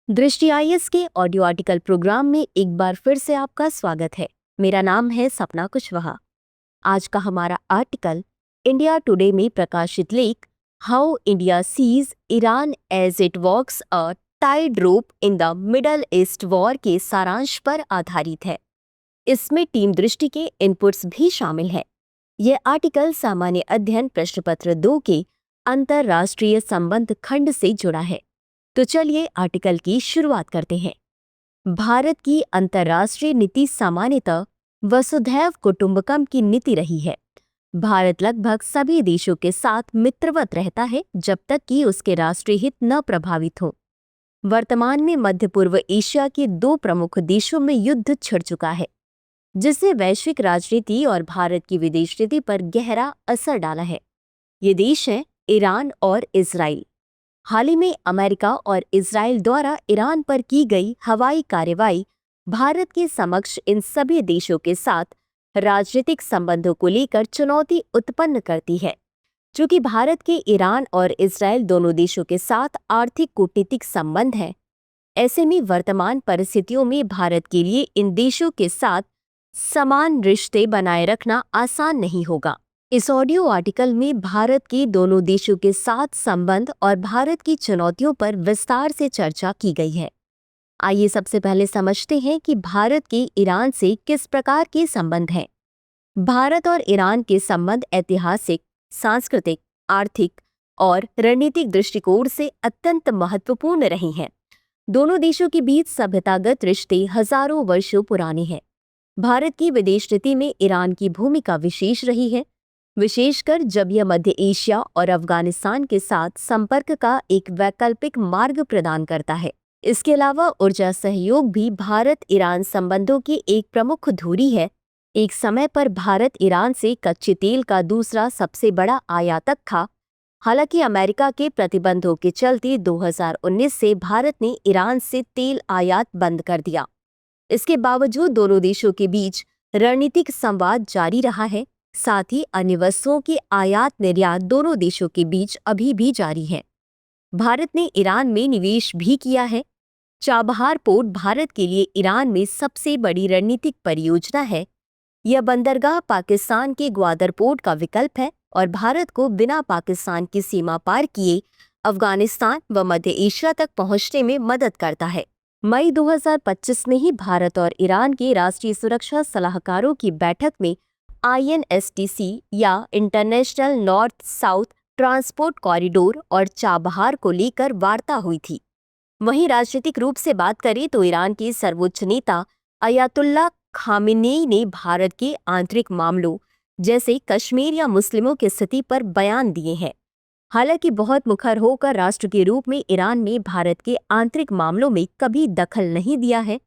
दृष्टि आईएएस के audio article programme में एक बार फिर से आपका स्वागत है। मेरा नाम है सपना कुशवाहा। आज का हमारा आर्टिकल इंडिया टुडे में प्रकाशित लेख how India sees Iran as it walks a tight rope in the Middle East war के सारांश पर आधारित है। इसमें टीम दृष्टि के इनपुट्स भी शामिल हैं। यह आर्टिकल सामान्य अध्ययन प्रश्नपत्र 2 के अंतरराष्ट्रीय संबंध खंड से जुड़ा है। तो चलिए आर्टिकल की शुरुआत करते हैं। भारत की अंतर्राष्ट्रीय नीति सामान्यतः वसुधैव कुटुंबकम की नीति रही है। भारत लगभग सभी देशों के साथ मित्रवत रहता है जब तक कि उसके राष्ट्रीय हित न प्रभावित हो। वर्तमान में मध्य पूर्व एशिया के 2 प्रमुख देशों में युद्ध छिड़ चुका है, जिससे वैश्विक राजनीति और भारत की विदेश नीति पर गहरा असर डाला है। ये देश हैं ईरान और इजराइल। हाल ही में अमेरिका और इजराइल द्वारा ईरान पर की गई हवाई कार्रवाई भारत के समक्ष इन सभी देशों के साथ राजनीतिक संबंधों को लेकर चुनौती उत्पन्न करती है। चूंकि भारत के ईरान और इजराइल दोनों देशों के साथ आर्थिक कूटनीतिक संबंध हैं, ऐसे में वर्तमान परिस्थितियों में भारत के लिए इन देशों के साथ समान रिश्ते बनाए रखना आसान नहीं होगा। इस ऑडियो आर्टिकल में भारत के दोनों देशों के साथ संबंध और भारत की चुनौतियों पर विस्तार से चर्चा की गई है। आइए सबसे पहले समझते हैं कि भारत के ईरान से किस प्रकार के संबंध हैं। भारत और ईरान के संबंध ऐतिहासिक, सांस्कृतिक, आर्थिक और रणनीतिक दृष्टिकोण से अत्यंत महत्वपूर्ण रहे हैं। दोनों देशों के बीच सभ्यतागत रिश्ते हजारों वर्षों पुराने हैं। भारत की विदेश नीति में ईरान की भूमिका विशेष रही है, विशेषकर जब यह मध्य एशिया और अफगानिस्तान के साथ संपर्क का एक वैकल्पिक मार्ग प्रदान करता है। इसके अलावा ऊर्जा सहयोग भी भारत ईरान संबंधों की एक प्रमुख धुरी है। एक समय पर भारत ईरान से कच्चे तेल का दूसरा सबसे बड़ा आयातक था। हालांकि अमेरिका के प्रतिबंधों के चलते 2019 से भारत ने ईरान से तेल आयात बंद कर दिया। इसके बावजूद दोनों देशों के बीच रणनीतिक संवाद जारी रहा है। साथ ही अन्य वस्तुओं की आयात निर्यात दोनों देशों के बीच अभी भी जारी है। भारत ने ईरान में निवेश भी किया है। चाबहार पोर्ट भारत के लिए ईरान में सबसे बड़ी रणनीतिक परियोजना है। यह बंदरगाह पाकिस्तान के ग्वादर पोर्ट का विकल्प है और भारत को बिना पाकिस्तान की सीमा पार किए अफगानिस्तान व मध्य एशिया तक पहुंचने में मदद करता है। मई 2025 में ही भारत और ईरान के राष्ट्रीय सुरक्षा सलाहकारों की बैठक में INSTC या international north south transport corridor और चाबहार को लेकर वार्ता हुई थी। वहीं राजनीतिक रूप से बात करें तो ईरान के सर्वोच्च नेता अयातुल्ला खामेनेई ने भारत के आंतरिक मामलों जैसे कश्मीर या मुस्लिमों की स्थिति पर बयान दिए हैं। हालांकि बहुत मुखर होकर राष्ट्र के रूप में ईरान ने भारत के आंतरिक मामलों में कभी दखल नहीं दिया है।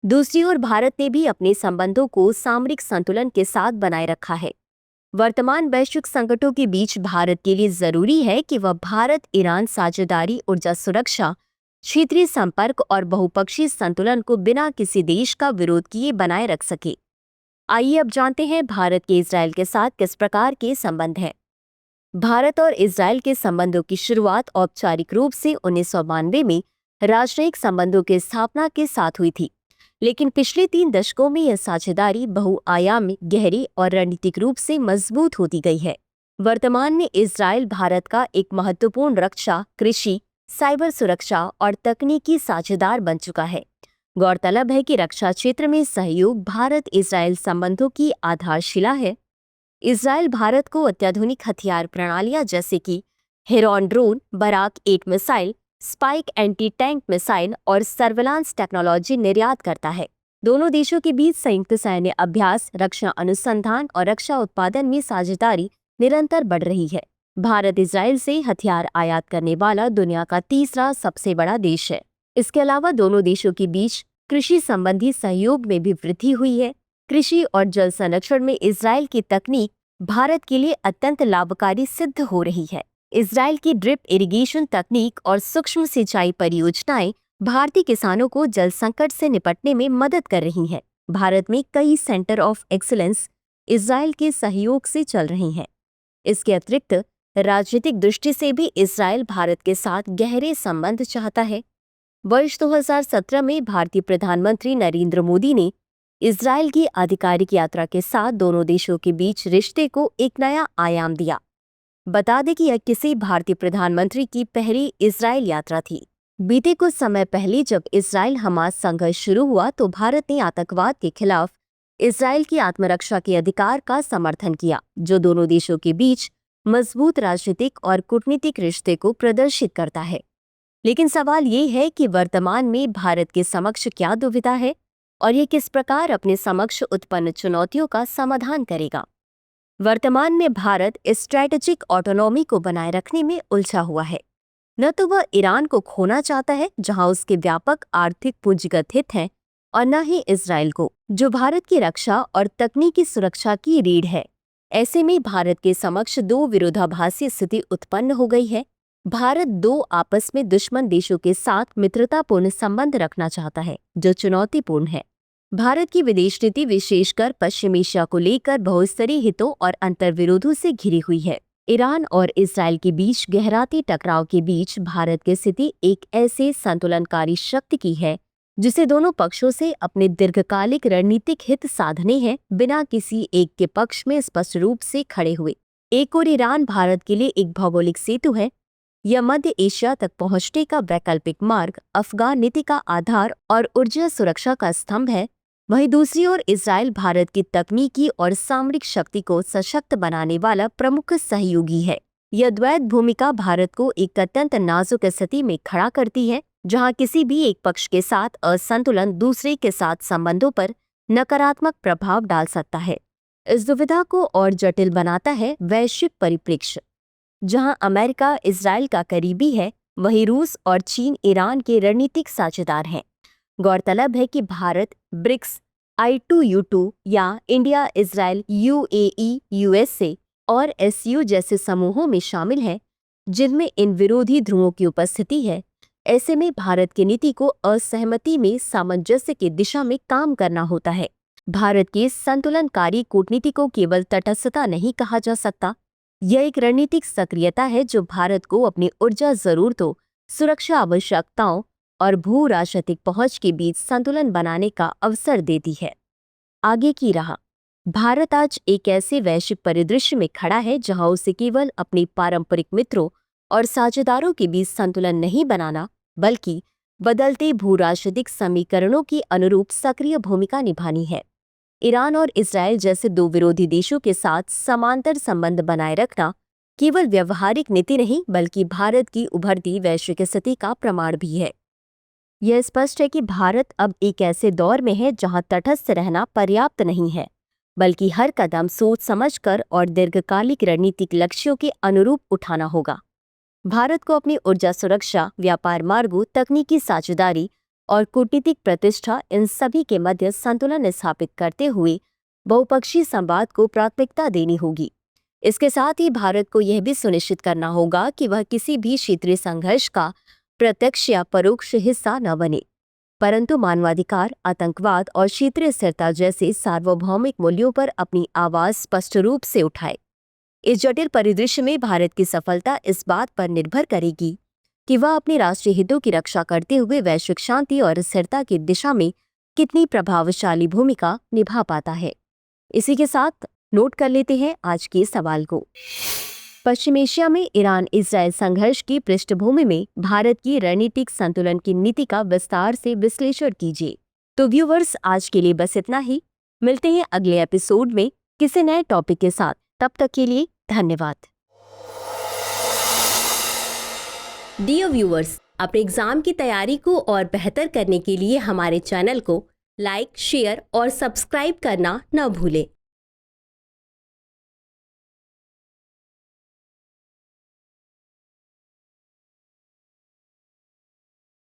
दूसरी ओर भारत ने भी अपने संबंधों को सामरिक संतुलन के साथ बनाए रखा है। वर्तमान वैश्विक संकटों के बीच भारत के लिए जरूरी है कि वह भारत ईरान साझेदारी, ऊर्जा सुरक्षा, क्षेत्रीय संपर्क और बहुपक्षीय संतुलन को बिना किसी देश का विरोध किए बनाए रख सके। आइए अब जानते हैं भारत के इजराइल के साथ किस प्रकार के संबंध हैं। भारत और इजराइल के संबंधों की शुरुआत औपचारिक रूप से 1992 में राजनयिक संबंधों की स्थापना के साथ हुई थी, लेकिन पिछले 3 दशकों में यह साझेदारी बहुआयामी, गहरी और रणनीतिक रूप से मजबूत होती गई है। वर्तमान में इजराइल भारत का एक महत्वपूर्ण रक्षा, कृषि, साइबर सुरक्षा और तकनीकी साझेदार बन चुका है। गौरतलब है कि रक्षा क्षेत्र में सहयोग भारत इजराइल संबंधों की आधारशिला है। इजराइल भारत को अत्याधुनिक हथियार प्रणालियां जैसे कि Heron drone, Barak 8 missile, Spike anti tank missile और सर्विलांस टेक्नोलॉजी निर्यात करता है। दोनों देशों के बीच संयुक्त सैन्य अभ्यास, रक्षा अनुसंधान और रक्षा उत्पादन में साझेदारी निरंतर बढ़ रही है। भारत इजराइल से हथियार आयात करने वाला दुनिया का तीसरा सबसे बड़ा देश है। इसके अलावा दोनों देशों के बीच कृषि संबंधी सहयोग में भी वृद्धि हुई है। कृषि और जल संरक्षण में इजराइल की तकनीक भारत के लिए अत्यंत लाभकारी सिद्ध हो रही है। इजराइल की ड्रिप इरिगेशन तकनीक और सूक्ष्म सिंचाई परियोजनाएं भारतीय किसानों को जल संकट से निपटने में मदद कर रही हैं। भारत में कई सेंटर ऑफ एक्सीलेंस इजराइल के सहयोग से चल रहे हैं। इसके अतिरिक्त राजनीतिक दृष्टि से भी इजराइल भारत के साथ गहरे संबंध चाहता है। वर्ष 2017 में भारतीय प्रधानमंत्री नरेंद्र मोदी ने इजराइल की आधिकारिक यात्रा के साथ दोनों देशों के बीच रिश्ते को एक नया आयाम दिया। बता दें कि यह किसी भारतीय प्रधानमंत्री की पहली इजराइल यात्रा थी। बीते कुछ समय पहले जब इजराइल हमास संघर्ष शुरू हुआ तो भारत ने आतंकवाद के खिलाफ इजराइल की आत्मरक्षा के अधिकार का समर्थन किया, जो दोनों देशों के बीच मजबूत राजनीतिक और कूटनीतिक रिश्ते को प्रदर्शित करता है। लेकिन सवाल ये है कि वर्तमान में भारत के समक्ष क्या दुविधा है और ये किस प्रकार अपने समक्ष उत्पन्न चुनौतियों का समाधान करेगा। वर्तमान में भारत स्ट्रैटेजिक ऑटोनॉमी को बनाए रखने में उलझा हुआ है। न तो वह ईरान को खोना चाहता है, जहां उसके व्यापक आर्थिक पूंजीगत हित हैं, और न ही इजराइल को, जो भारत की रक्षा और तकनीकी सुरक्षा की रीढ़ है। ऐसे में भारत के समक्ष दो विरोधाभासी स्थिति उत्पन्न हो गई है। भारत दो आपस में दुश्मन देशों के साथ मित्रतापूर्ण संबंध रखना चाहता है, जो चुनौतीपूर्ण है। भारत की विदेश नीति विशेषकर पश्चिम एशिया को लेकर बहुस्तरीय हितों और अंतर्विरोधों से घिरी हुई है। ईरान और इजराइल के बीच गहराते टकराव के बीच भारत की स्थिति एक ऐसे संतुलनकारी शक्ति की है जिसे दोनों पक्षों से अपने दीर्घकालिक रणनीतिक हित साधने हैं, बिना किसी एक के पक्ष में स्पष्ट रूप से खड़े हुए। एक और ईरान भारत के लिए एक भौगोलिक सेतु है। यह मध्य एशिया तक पहुंचने का वैकल्पिक मार्ग, अफगान नीति का आधार और ऊर्जा सुरक्षा का स्तंभ है। वहीं दूसरी ओर इजराइल भारत की तकनीकी और सामरिक शक्ति को सशक्त बनाने वाला प्रमुख सहयोगी है। यह द्वैत भूमिका भारत को एक अत्यंत नाजुक स्थिति में खड़ा करती है, जहां किसी भी एक पक्ष के साथ असंतुलन दूसरे के साथ संबंधों पर नकारात्मक प्रभाव डाल सकता है। इस दुविधा को और जटिल बनाता है वैश्विक परिप्रेक्ष्य। जहां अमेरिका इजराइल का करीबी है, वहीं रूस और चीन ईरान के रणनीतिक साझेदार हैं। गौरतलब है कि भारत ब्रिक्स, I2U2 या इंडिया, इजराइल, UAE, USA और SU जैसे समूहों में शामिल है, जिनमें इन विरोधी ध्रुवों की उपस्थिति है। ऐसे में भारत की नीति को असहमति में सामंजस्य की दिशा में काम करना होता है। भारत की संतुलनकारी कूटनीति को केवल तटस्थता नहीं कहा जा सकता। यह एक रणनीतिक सक्रियता है जो भारत को अपनी ऊर्जा जरूरतों, सुरक्षा आवश्यकताओं और भू राजनीतिक पहुंच के बीच संतुलन बनाने का अवसर देती है। आगे की राह। भारत आज एक ऐसे वैश्विक परिदृश्य में खड़ा है जहां उसे केवल अपने पारंपरिक मित्रों और साझेदारों के बीच संतुलन नहीं बनाना, बल्कि बदलते भू राजनीतिक समीकरणों की अनुरूप सक्रिय भूमिका निभानी है। ईरान और इजराइल जैसे दो विरोधी देशों के साथ समांतर संबंध बनाए रखना केवल व्यवहारिक नीति नहीं, बल्कि भारत की उभरती वैश्विक स्थिति का प्रमाण भी है। यह स्पष्ट है कि भारत अब एक ऐसे दौर में है जहां तटस्थ रहना पर्याप्त नहीं है, बल्कि हर कदम सोच समझकर और दीर्घकालिक रणनीतिक लक्ष्यों के अनुरूप उठाना होगा। भारत को अपनी ऊर्जा सुरक्षा, व्यापार मार्गों, तकनीकी साझेदारी और कूटनीतिक प्रतिष्ठा, इन सभी के मध्य संतुलन स्थापित करते हुए बहुपक्षीय संवाद को प्राथमिकता देनी होगी। इसके साथ ही भारत को यह भी सुनिश्चित करना होगा कि वह किसी भी क्षेत्रीय संघर्ष का प्रत्यक्ष या परोक्ष हिस्सा न बने, परंतु मानवाधिकार, आतंकवाद और क्षेत्रीय स्थिरता जैसे सार्वभौमिक मूल्यों पर अपनी आवाज स्पष्ट रूप से उठाए। इस जटिल परिदृश्य में भारत की सफलता इस बात पर निर्भर करेगी कि वह अपने राष्ट्रीय हितों की रक्षा करते हुए वैश्विक शांति और स्थिरता की दिशा में कितनी प्रभावशाली भूमिका निभा पाता है। इसी के साथ नोट कर लेते हैं आज के सवाल को। पश्चिम एशिया में ईरान इजराइल संघर्ष की पृष्ठभूमि में भारत की रणनीतिक संतुलन की नीति का विस्तार से विश्लेषण कीजिए। तो व्यूवर्स, आज के लिए बस इतना ही। मिलते हैं अगले एपिसोड में किसी नए टॉपिक के साथ। तब तक के लिए धन्यवाद। डियर व्यूअर्स, अपने एग्जाम की तैयारी को और बेहतर करने के लिए हमारे चैनल को लाइक, शेयर और सब्सक्राइब करना न भूलें।